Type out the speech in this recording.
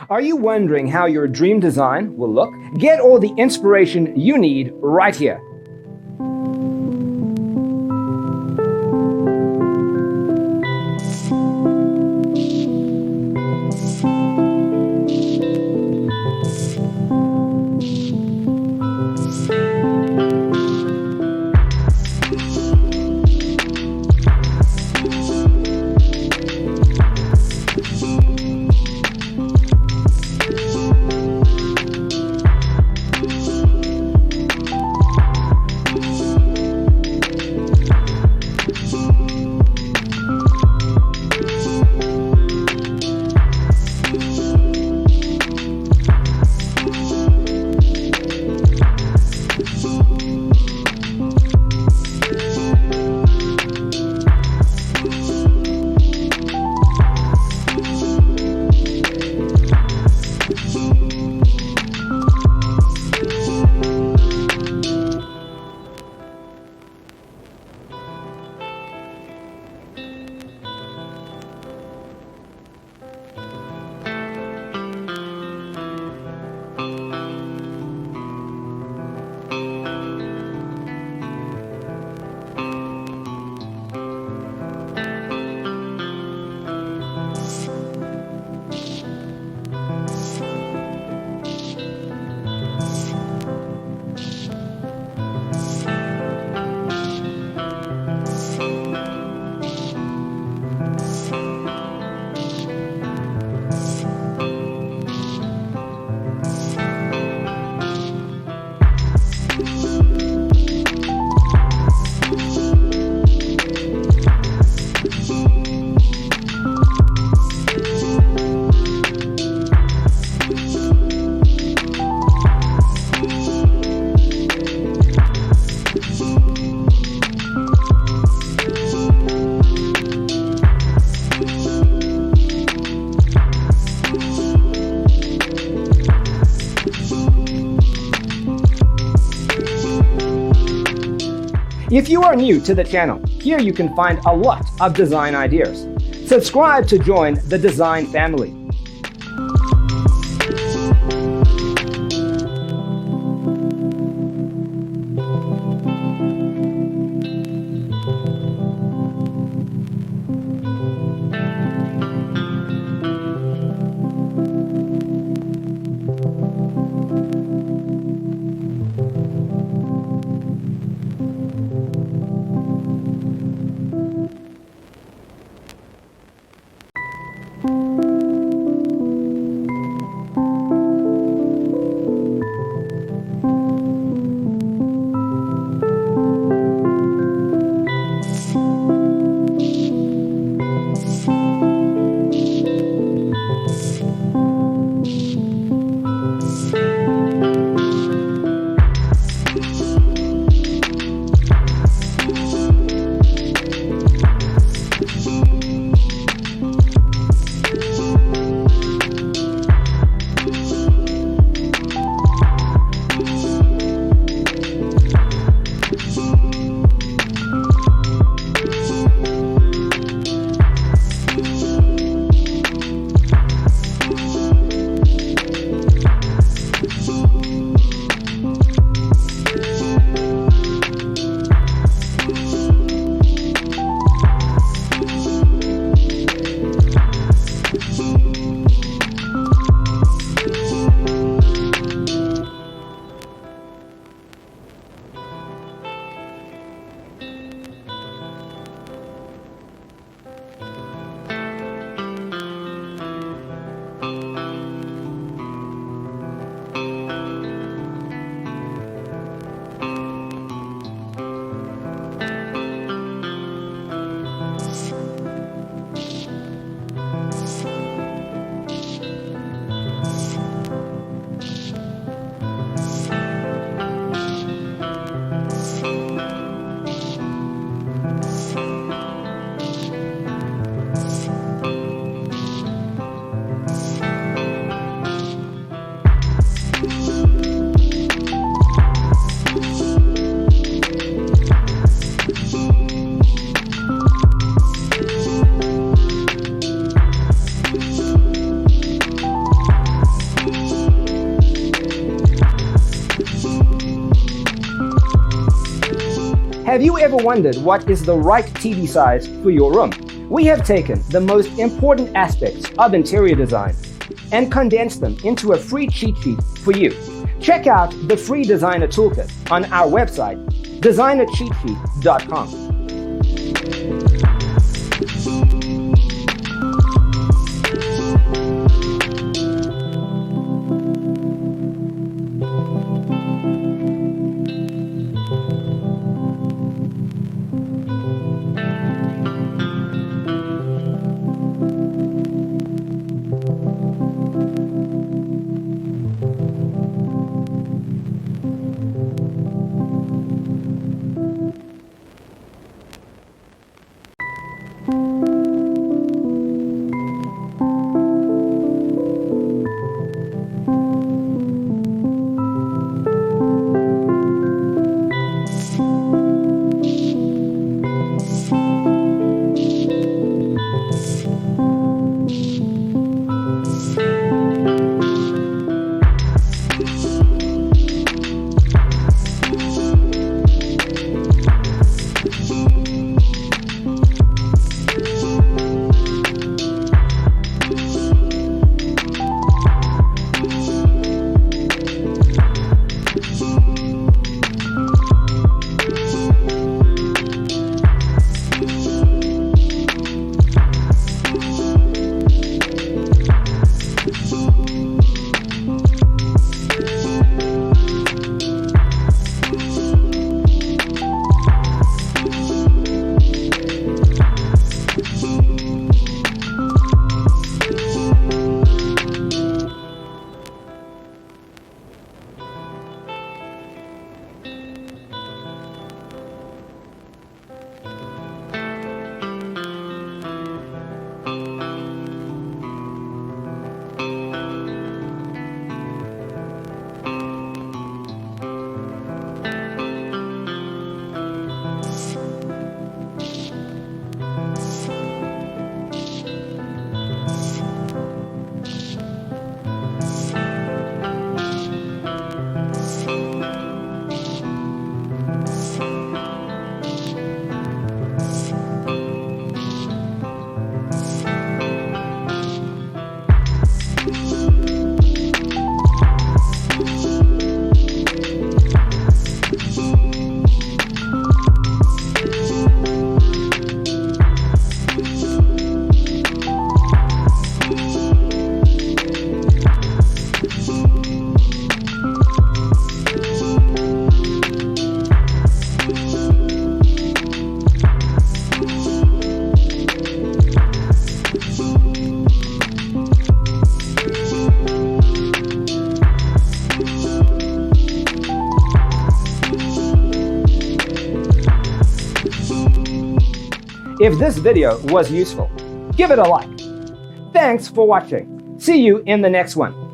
Are you wondering how your dream design will look? Get all the inspiration you need right here. If you are new to the channel, here you can find a lot of design ideas. Subscribe to join the design family. Have you ever wondered what is the right TV size for your room? We have taken the most important aspects of interior design and condensed them into a free cheat sheet for you. Check out the free designer toolkit on our website, designercheatsheet.com. If this video was useful, give it a like. Thanks for watching. See you in the next one.